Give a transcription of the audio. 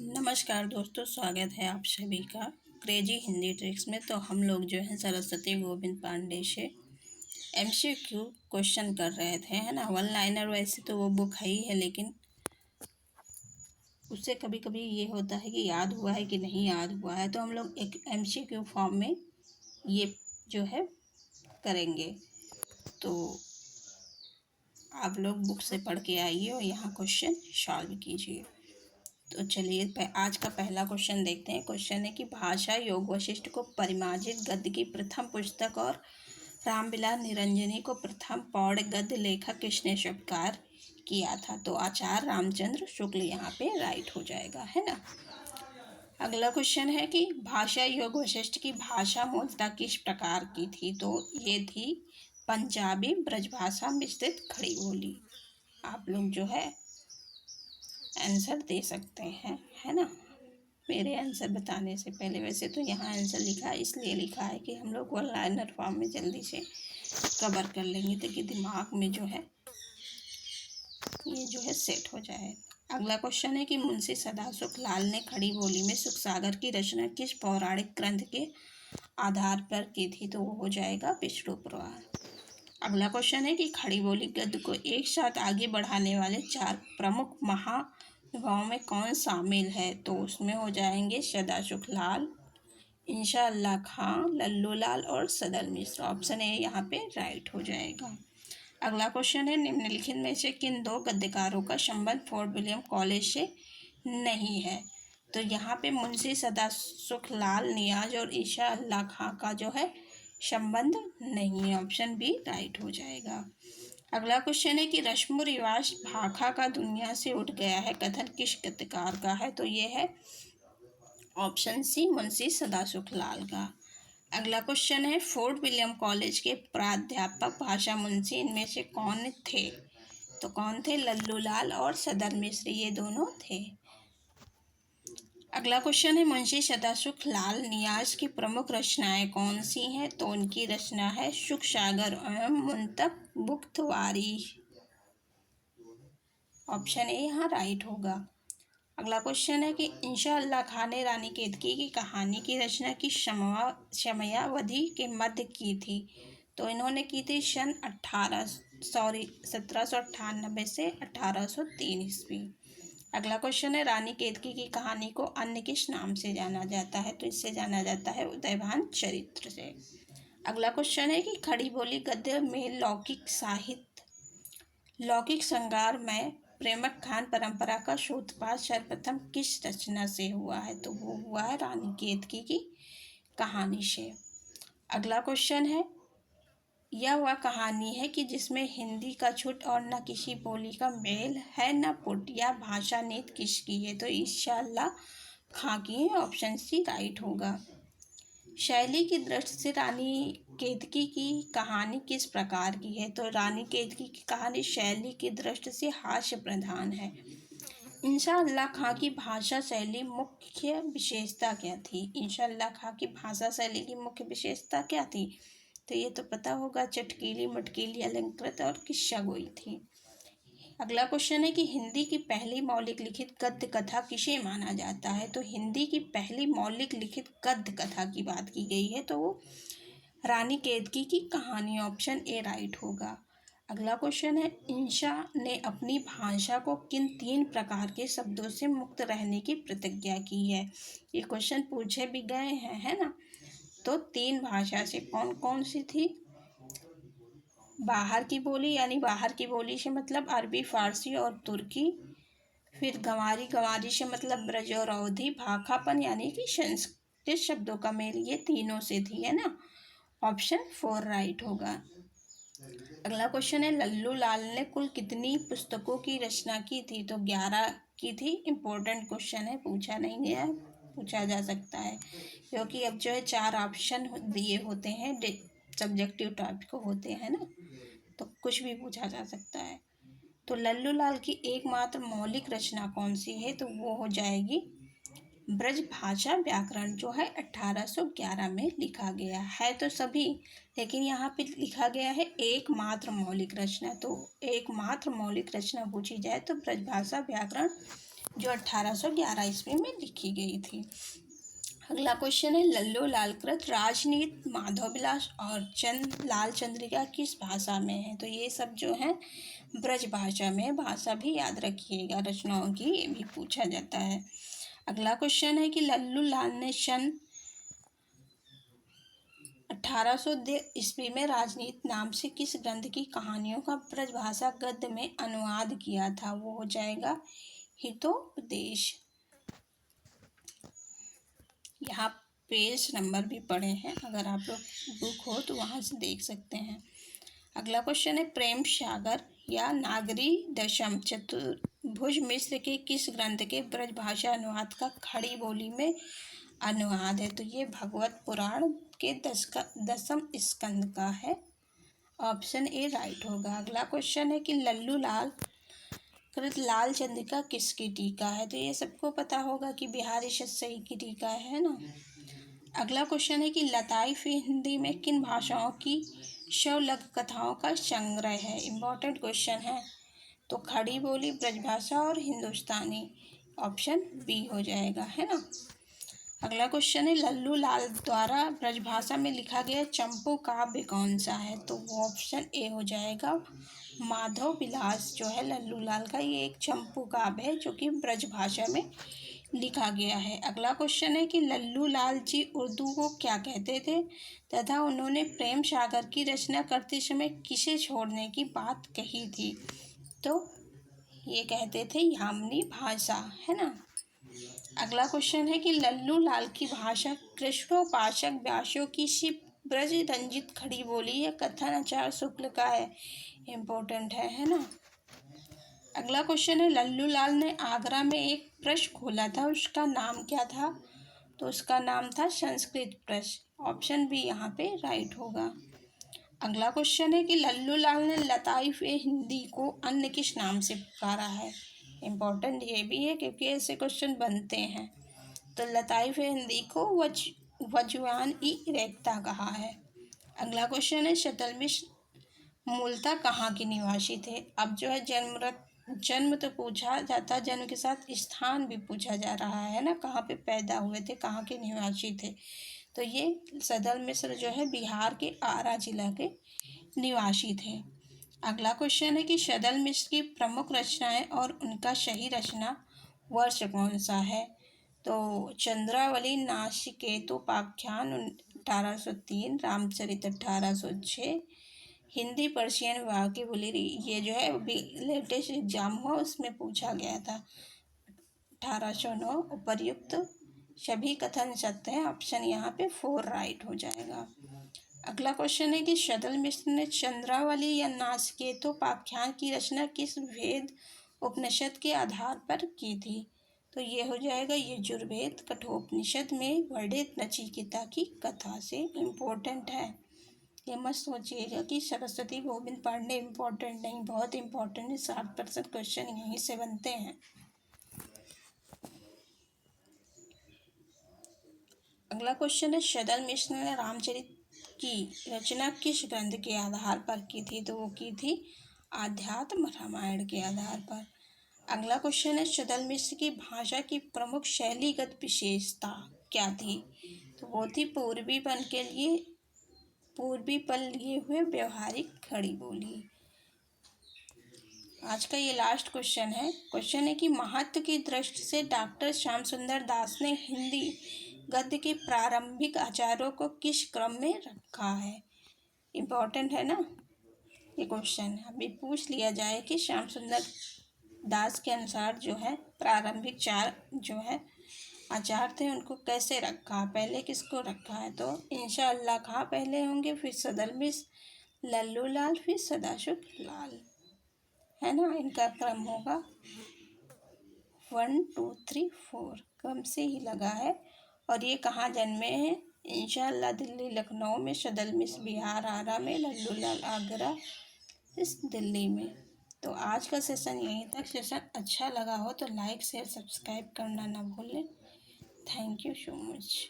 नमस्कार दोस्तों, स्वागत है आप सभी का क्रेजी हिंदी ट्रिक्स में। तो हम लोग जो है सरस्वती गोविंद पांडे से एमसीक्यू क्वेश्चन कर रहे थे, है ना। वन लाइनर वैसे तो वो बुक है ही है, लेकिन उससे कभी कभी ये होता है कि याद हुआ है कि नहीं याद हुआ है, तो हम लोग एक एमसीक्यू फॉर्म में ये जो है करेंगे। तो आप लोग बुक से पढ़ के आइए और यहाँ क्वेश्चन सॉल्व कीजिए। तो चलिए आज का पहला क्वेश्चन देखते हैं। क्वेश्चन है कि भाषा योग वशिष्ठ को परिमार्जित गद्य की प्रथम पुस्तक और रामविलास निरंजनी को प्रथम पौड़ गद्य लेखक किसने स्वीकार किया था। तो आचार्य रामचंद्र शुक्ल यहाँ पे राइट हो जाएगा, है ना। अगला क्वेश्चन है कि भाषा योग वशिष्ठ की भाषा मूलतः किस प्रकार की थी। तो ये थी पंजाबी ब्रजभाषा मिश्रित खड़ी बोली। आप लोग जो है आंसर दे सकते हैं, है ना। मेरे आंसर बताने से पहले वैसे तो यहाँ आंसर लिखा है, इसलिए लिखा है कि हम लोग वन लाइनर फॉर्म में जल्दी से कवर कर लेंगे ताकि दिमाग में जो है ये जो है सेट हो जाए। अगला क्वेश्चन है कि मुंशी सदासुख लाल ने खड़ी बोली में सुख सागर की रचना किस पौराणिक ग्रंथ के आधार पर की थी। तो वो हो जाएगा विष्णु पुराण। अगला क्वेश्चन है कि खड़ी बोली गद्य को एक साथ आगे बढ़ाने वाले चार प्रमुख महानुभावों में कौन शामिल है। तो उसमें हो जाएंगे सदासुख लाल, इंशा अल्लाह खां, लल्लू लाल और सदल मिश्र। ऑप्शन ए यहाँ पे राइट हो जाएगा। अगला क्वेश्चन है निम्नलिखित में से किन दो गद्यकारों का संबंध फोर्ट विलियम कॉलेज से नहीं है। तो यहाँ पे मुंशी सदासुख लाल नियाज और ईशा अल्लाह खां का जो है संबंध नहीं है। ऑप्शन बी राइट हो जाएगा। अगला क्वेश्चन है कि रस्म रिवाज भाखा का दुनिया से उठ गया है कथन किस गद्यकार का है। तो ये है ऑप्शन सी मुंशी सदासुख लाल का। अगला क्वेश्चन है फोर्ट विलियम कॉलेज के प्राध्यापक भाषा मुंशी इनमें से कौन थे। तो कौन थे, लल्लू लाल और सदर मिश्र, ये दोनों थे। अगला क्वेश्चन है मुंशी सदासुख लाल नियाज की प्रमुख रचनाएं कौन सी हैं। तो उनकी रचना है सुख सागर एवं मुंतक बुख्तवारी। ऑप्शन ए यहाँ राइट होगा। अगला क्वेश्चन है कि इंशा अल्लाह खां ने रानी केतकी की कहानी की रचना की समयावधि के मध्य की थी। तो इन्होंने की थी सन 1798 से 1803 ईस्वी। अगला क्वेश्चन है रानी केतकी की कहानी को अन्य किस नाम से जाना जाता है। तो इससे जाना जाता है उदयभान चरित्र से। अगला क्वेश्चन है कि खड़ी बोली गद्य में लौकिक साहित्य लौकिक श्रृंगार में प्रेमक खान परंपरा का सूत्रपात सर्वप्रथम किस रचना से हुआ है। तो वो हुआ है रानी केतकी की कहानी से। अगला क्वेश्चन है यह वह कहानी है कि जिसमें हिंदी का छुट और न किसी बोली का मेल है न पुट, या भाषा नीति किसकी है। तो ईशा अल्लाह खां की है। ऑप्शन सी राइट होगा। शैली की दृष्टि से रानी केतकी की कहानी किस प्रकार की है। तो रानी केतकी की कहानी शैली की दृष्टि से हास्य प्रधान है। इंशा अल्लाह खां की भाषा शैली मुख्य विशेषता क्या थी। इंशा अल्लाह खां की भाषा शैली की मुख्य विशेषता क्या थी। तो ये तो पता होगा, चटकीली मटकीली अलंकृत और किस्सा गोई थी। अगला क्वेश्चन है कि हिंदी की पहली मौलिक लिखित गद्य कथा किसे माना जाता है। तो हिंदी की पहली मौलिक लिखित गद्य कथा की बात की गई है, तो वो रानी केतकी की कहानी। ऑप्शन ए राइट होगा। अगला क्वेश्चन है इंशा ने अपनी भाषा को किन 3 प्रकार के शब्दों से मुक्त रहने की प्रतिज्ञा की है। ये क्वेश्चन पूछे भी गए हैं, है ना। तो 3 भाषा से कौन कौन सी थी। बाहर की बोली, यानी बाहर की बोली से मतलब अरबी, फारसी और तुर्की। फिर गंवारी से मतलब ब्रज और अवधी। भाखापन यानी कि संस्कृत शब्दों का मेल, ये तीनों से थी, है ना। ऑप्शन 4 राइट होगा। अगला क्वेश्चन है लल्लू लाल ने कुल कितनी पुस्तकों की रचना की थी। तो 11 की थी। इम्पोर्टेंट क्वेश्चन है, पूछा नहीं गया, पूछा जा सकता है, क्योंकि अब जो है 4 ऑप्शन दिए होते हैं, सब्जेक्टिव टाइप को होते हैं ना, तो कुछ भी पूछा जा सकता है। तो लल्लू लाल की एकमात्र मौलिक रचना कौन सी है। तो वो हो जाएगी ब्रज भाषा व्याकरण, जो है 1811 में लिखा गया है। तो सभी, लेकिन यहाँ पे लिखा गया है एकमात्र मौलिक रचना। तो एकमात्र मौलिक रचना पूछी जाए तो ब्रज भाषा व्याकरण जो 1811 ईस्वी में लिखी गई थी। अगला क्वेश्चन है, लल्लू लालकृत राजनीति माधव विलास और लाल चंद्रिका किस भाषा में है? तो ये सब जो है ब्रज भाषा में। भाषा भी याद रखिएगा रचनाओं की, ये भी पूछा जाता है। अगला क्वेश्चन है कि लल्लू लाल ने सन 1802 ईस्वी में राजनीति नाम से किस ग्रंथ की कहानियों का ब्रजभाषा गद्य में अनुवाद किया था? वो हो जाएगा हितोपदेश। यहाँ पेज नंबर भी पड़े हैं, अगर आप लोग बुक हो तो वहाँ से देख सकते हैं। अगला क्वेश्चन है, प्रेम सागर या नागरी दशम चतुर्भुज मिश्र के किस ग्रंथ के ब्रजभाषा अनुवाद का खड़ी बोली में अनुवाद है? तो ये भगवत पुराण के 10वें स्कंद का है। ऑप्शन ए राइट होगा। अगला क्वेश्चन है कि लल्लू लाल कृत लाल चंद्रिका किसकी टीका है? तो ये सबको पता होगा कि बिहारी सही की टीका है ना। अगला क्वेश्चन है कि लताइफ हिंदी में किन भाषाओं की शवलग कथाओं का संग्रह है? इम्पोर्टेंट क्वेश्चन है। तो खड़ी बोली, ब्रजभाषा और हिंदुस्तानी। ऑप्शन बी हो जाएगा, है ना। अगला क्वेश्चन है, लल्लू लाल द्वारा ब्रजभाषा में लिखा गया चंपू काव्य कौन सा है? तो वो ऑप्शन ए हो जाएगा, माधव विलास जो है लल्लू लाल का, ये एक चंपू काव्य है जो कि ब्रजभाषा में लिखा गया है। अगला क्वेश्चन है कि लल्लू लाल जी उर्दू को क्या कहते थे तथा उन्होंने प्रेम सागर की रचना करते समय किसे छोड़ने की बात कही थी? तो ये कहते थे यामिनी भाषा, है ना। अगला क्वेश्चन है कि लल्लू लाल की भाषा कृष्णोपासक व्यासों की सी ब्रज रंजित खड़ी बोली या कथन आचार्य शुक्ल का है? इम्पोर्टेंट है ना। अगला क्वेश्चन है, लल्लू लाल ने आगरा में एक प्रेस खोला था, उसका नाम क्या था? तो उसका नाम था संस्कृत प्रेस। ऑप्शन बी यहाँ पे राइट होगा। अगला क्वेश्चन है कि लल्लू लाल ने लताइफ ए हिंदी को अन्य किस नाम से पुकारा है? इम्पोर्टेंट ये भी है क्योंकि ऐसे क्वेश्चन बनते हैं। तो लताइफ ए हिंदी को वजवान ई रेख्ता कहा है। अगला क्वेश्चन है, शतलमिश्र मूलतः कहाँ के निवासी थे? अब जो है जन्म तो पूछा जाता, जन्म के साथ स्थान भी पूछा जा रहा है ना, कहाँ पे पैदा हुए थे, कहाँ के निवासी थे? तो ये सदल मिश्र जो है बिहार के आरा जिला के निवासी थे। अगला क्वेश्चन है कि सदल मिश्र की प्रमुख रचनाएं और उनका सही रचना वर्ष कौन सा है? तो चंद्रावली नासिकेतोपाख्यान 1803, रामचरित 1806, हिंदी पर्शियन विवाह की बोली, ये जो है लेटेस्ट एग्जाम हुआ उसमें पूछा गया था 1809। उपर्युक्त सभी कथन सत्य हैं। ऑप्शन यहाँ पे 4 राइट हो जाएगा। अगला क्वेश्चन है कि सदल मिश्र ने चंद्रावली या नासिकेतोपाख्यान की रचना किस वेद उपनिषद के आधार पर की थी? तो ये हो जाएगा यजुर्वेद कठोपनिषद में वर्णित नचिकेता की कथा से। इम्पोर्टेंट है, ये मत सोचिएगा कि सरस्वती गोविंद पढ़ने इम्पोर्टेंट नहीं, बहुत इम्पोर्टेंट है। 60% क्वेश्चन यहीं से बनते हैं। अगला क्वेश्चन है, सदल मिश्र ने रामचरित की रचना किस ग्रंथ के आधार पर की थी? तो वो की थी आध्यात्म रामायण के आधार पर। अगला क्वेश्चन है, सदल मिश्र की भाषा की प्रमुख शैलीगत विशेषता क्या थी? तो वो थी पूर्वी पल लिए हुए व्यवहारिक खड़ी बोली। आज का ये लास्ट क्वेश्चन है। क्वेश्चन है कि महत्व की दृष्टि से डॉक्टर श्याम सुंदर दास ने हिंदी गद्य के प्रारंभिक आचार्यों को किस क्रम में रखा है? इम्पोर्टेंट है ना ये क्वेश्चन। अभी पूछ लिया जाए कि श्याम सुंदर दास के अनुसार जो है प्रारंभिक 4 जो है आचार्य थे उनको कैसे रखा, पहले किसको रखा है? तो इंशाअल्लाह खां पहले होंगे, फिर सदल मिश्र, लल्लू लाल, फिर सदाशिव लाल, है ना। इनका क्रम होगा 1 2 3 4 क्रम से ही लगा है। और ये कहाँ जन्मे हैं? इंशाअल्लाह दिल्ली लखनऊ में, सदल मिश्र बिहार आरा में, लल्लू लाल आगरा इस दिल्ली में। तो आज का सेशन यहीं तक। सेशन अच्छा लगा हो तो लाइक शेयर सब्सक्राइब करना ना भूलें। Thank you so much.